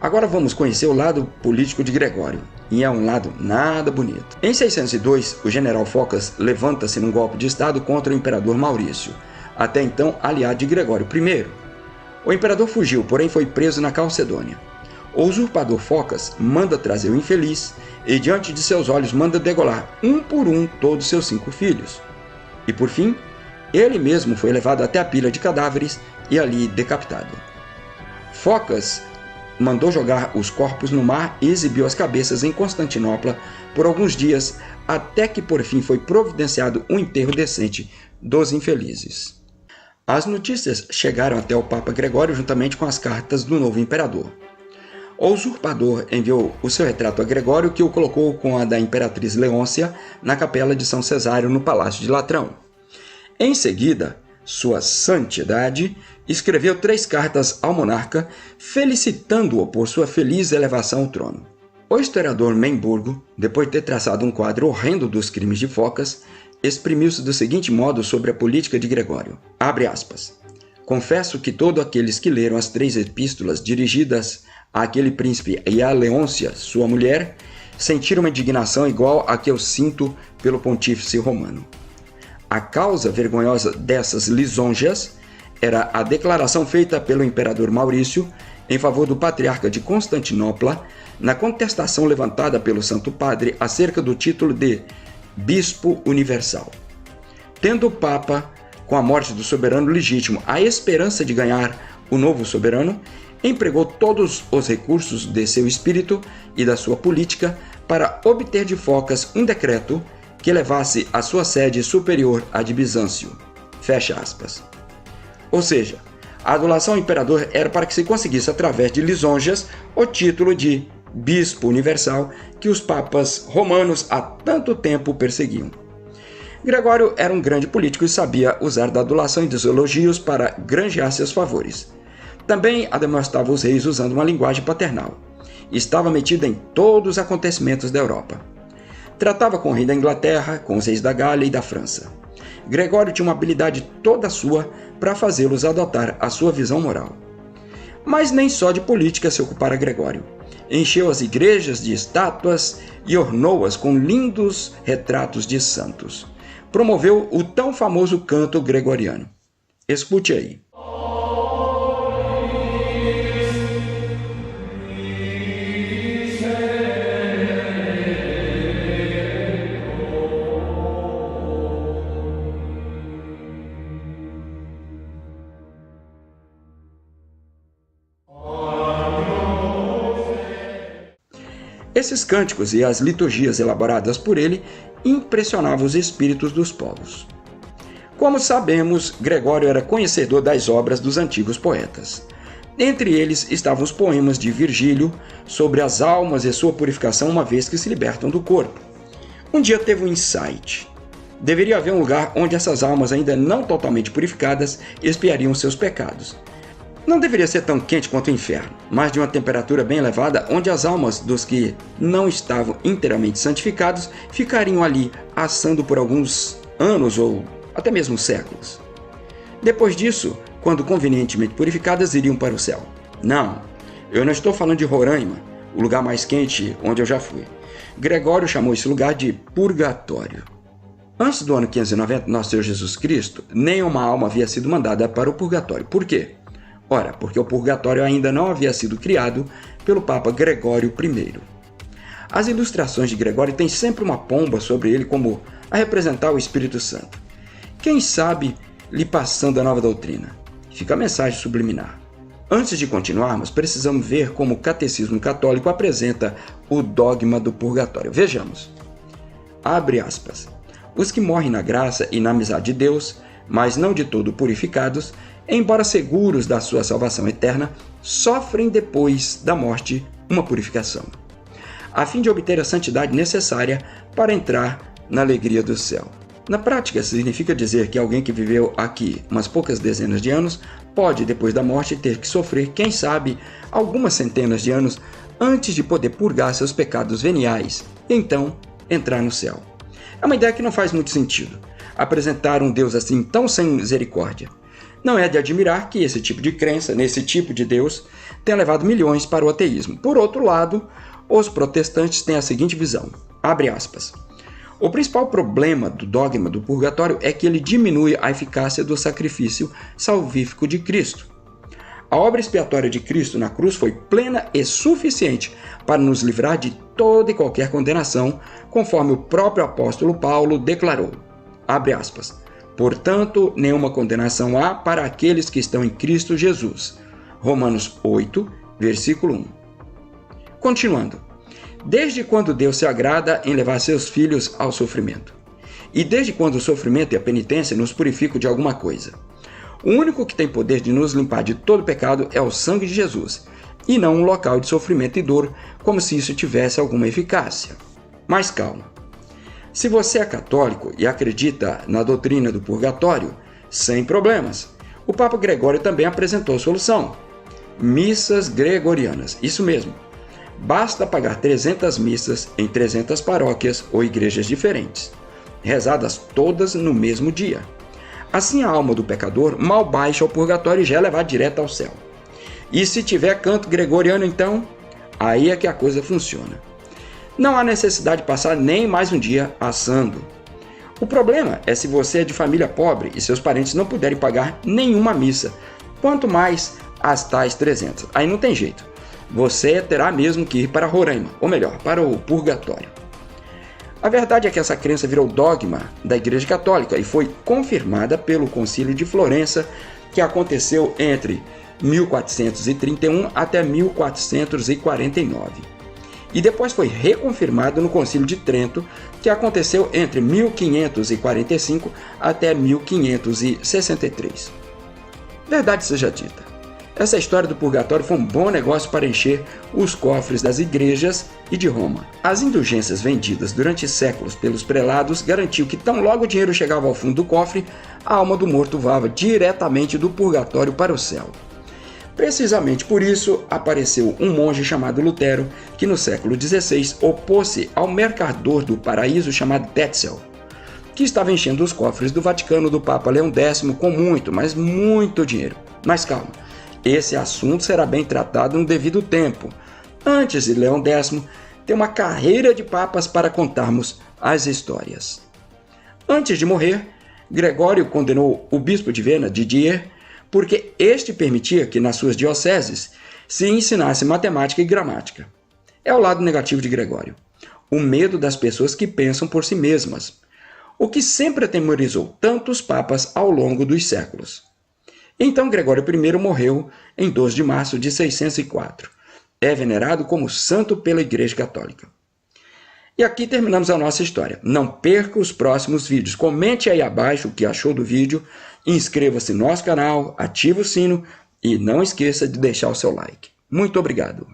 Agora vamos conhecer o lado político de Gregório, e é um lado nada bonito. Em 602, o general Focas levanta-se num golpe de estado contra o imperador Maurício, até então aliado de Gregório I. O imperador fugiu, porém foi preso na Calcedônia. O usurpador Focas manda trazer o infeliz e diante de seus olhos manda degolar um por um todos seus 5 filhos. E por fim, ele mesmo foi levado até a pilha de cadáveres e ali decapitado. Focas mandou jogar os corpos no mar e exibiu as cabeças em Constantinopla por alguns dias, até que por fim foi providenciado um enterro decente dos infelizes. As notícias chegaram até o Papa Gregório juntamente com as cartas do novo imperador. O usurpador enviou o seu retrato a Gregório, que o colocou com a da imperatriz Leôncia na capela de São Cesário no Palácio de Latrão. Em seguida, Sua Santidade escreveu 3 cartas ao monarca, felicitando-o por sua feliz elevação ao trono. O historiador Memburgo, depois de ter traçado um quadro horrendo dos crimes de Focas, exprimiu-se do seguinte modo sobre a política de Gregório. Abre aspas. Confesso que todos aqueles que leram as 3 epístolas dirigidas àquele príncipe e a Leôncia, sua mulher, sentiram uma indignação igual à que eu sinto pelo pontífice romano. A causa vergonhosa dessas lisonjas era a declaração feita pelo imperador Maurício em favor do patriarca de Constantinopla na contestação levantada pelo Santo Padre acerca do título de Bispo Universal. Tendo o Papa, com a morte do soberano legítimo, a esperança de ganhar o novo soberano, empregou todos os recursos de seu espírito e da sua política para obter de Focas um decreto que levasse a sua sede superior à de Bizâncio. Fecha aspas. Ou seja, a adulação ao imperador era para que se conseguisse, através de lisonjas, o título de Bispo Universal que os papas romanos há tanto tempo perseguiam. Gregório era um grande político e sabia usar da adulação e dos elogios para granjear seus favores. Também a demonstrava os reis usando uma linguagem paternal. Estava metido em todos os acontecimentos da Europa. Tratava com o rei da Inglaterra, com os reis da Gália e da França. Gregório tinha uma habilidade toda sua para fazê-los adotar a sua visão moral. Mas nem só de política se ocupara Gregório. Encheu as igrejas de estátuas e ornou-as com lindos retratos de santos. Promoveu o tão famoso canto gregoriano. Escute aí. Esses cânticos e as liturgias elaboradas por ele impressionavam os espíritos dos povos. Como sabemos, Gregório era conhecedor das obras dos antigos poetas. Entre eles estavam os poemas de Virgílio sobre as almas e sua purificação uma vez que se libertam do corpo. Um dia teve um insight. Deveria haver um lugar onde essas almas ainda não totalmente purificadas expiariam seus pecados. Não deveria ser tão quente quanto o inferno, mas de uma temperatura bem elevada, onde as almas dos que não estavam inteiramente santificados ficariam ali assando por alguns anos ou até mesmo séculos. Depois disso, quando convenientemente purificadas, iriam para o céu. Não, eu não estou falando de Roraima, o lugar mais quente onde eu já fui. Gregório chamou esse lugar de purgatório. Antes do ano 590, nosso Senhor Jesus Cristo, nenhuma alma havia sido mandada para o purgatório. Por quê? Ora, porque o purgatório ainda não havia sido criado pelo Papa Gregório I. As ilustrações de Gregório têm sempre uma pomba sobre ele como a representar o Espírito Santo. Quem sabe lhe passando a nova doutrina? Fica a mensagem subliminar. Antes de continuarmos, precisamos ver como o Catecismo Católico apresenta o dogma do purgatório. Vejamos. Abre aspas. Os que morrem na graça e na amizade de Deus, mas não de todo purificados, embora seguros da sua salvação eterna, sofrem depois da morte uma purificação, a fim de obter a santidade necessária para entrar na alegria do céu. Na prática, significa dizer que alguém que viveu aqui umas poucas dezenas de anos pode, depois da morte, ter que sofrer, quem sabe, algumas centenas de anos antes de poder purgar seus pecados veniais e então entrar no céu. É uma ideia que não faz muito sentido, apresentar um Deus assim tão sem misericórdia. Não é de admirar que esse tipo de crença, nesse tipo de Deus, tenha levado milhões para o ateísmo. Por outro lado, os protestantes têm a seguinte visão, abre aspas, o principal problema do dogma do purgatório é que ele diminui a eficácia do sacrifício salvífico de Cristo. A obra expiatória de Cristo na cruz foi plena e suficiente para nos livrar de toda e qualquer condenação, conforme o próprio apóstolo Paulo declarou, abre aspas, portanto, nenhuma condenação há para aqueles que estão em Cristo Jesus. Romanos 8, versículo 1. Continuando. Desde quando Deus se agrada em levar seus filhos ao sofrimento? E desde quando o sofrimento e a penitência nos purificam de alguma coisa? O único que tem poder de nos limpar de todo pecado é o sangue de Jesus, e não um local de sofrimento e dor, como se isso tivesse alguma eficácia. Mas calma. Se você é católico e acredita na doutrina do purgatório, sem problemas. O Papa Gregório também apresentou solução. Missas gregorianas, isso mesmo. Basta pagar 300 missas em 300 paróquias ou igrejas diferentes, rezadas todas no mesmo dia. Assim a alma do pecador mal baixa ao purgatório e já é levada direto ao céu. E se tiver canto gregoriano então, aí é que a coisa funciona. Não há necessidade de passar nem mais um dia assando. O problema é se você é de família pobre e seus parentes não puderem pagar nenhuma missa, quanto mais as tais 300. Aí não tem jeito. Você terá mesmo que ir para Roraima, ou melhor, para o purgatório. A verdade é que essa crença virou dogma da Igreja Católica e foi confirmada pelo Concílio de Florença, que aconteceu entre 1431 até 1449. E depois foi reconfirmado no Concílio de Trento, que aconteceu entre 1545 até 1563. Verdade seja dita, essa história do purgatório foi um bom negócio para encher os cofres das igrejas e de Roma. As indulgências vendidas durante séculos pelos prelados garantiu que tão logo o dinheiro chegava ao fundo do cofre, a alma do morto voava diretamente do purgatório para o céu. Precisamente por isso, apareceu um monge chamado Lutero, que no século XVI opôs-se ao mercador do paraíso chamado Tetzel, que estava enchendo os cofres do Vaticano do Papa Leão X com muito, mas muito dinheiro. Mas calma, esse assunto será bem tratado no devido tempo. Antes de Leão X, tem uma carreira de papas para contarmos as histórias. Antes de morrer, Gregório condenou o bispo de Viena, Didier, porque este permitia que nas suas dioceses se ensinasse matemática e gramática. É o lado negativo de Gregório, o medo das pessoas que pensam por si mesmas, o que sempre atemorizou tantos papas ao longo dos séculos. Então Gregório I morreu em 2 de março de 604. É venerado como santo pela Igreja Católica. E aqui terminamos a nossa história. Não perca os próximos vídeos. Comente aí abaixo o que achou do vídeo, inscreva-se no nosso canal, ative o sino e não esqueça de deixar o seu like. Muito obrigado!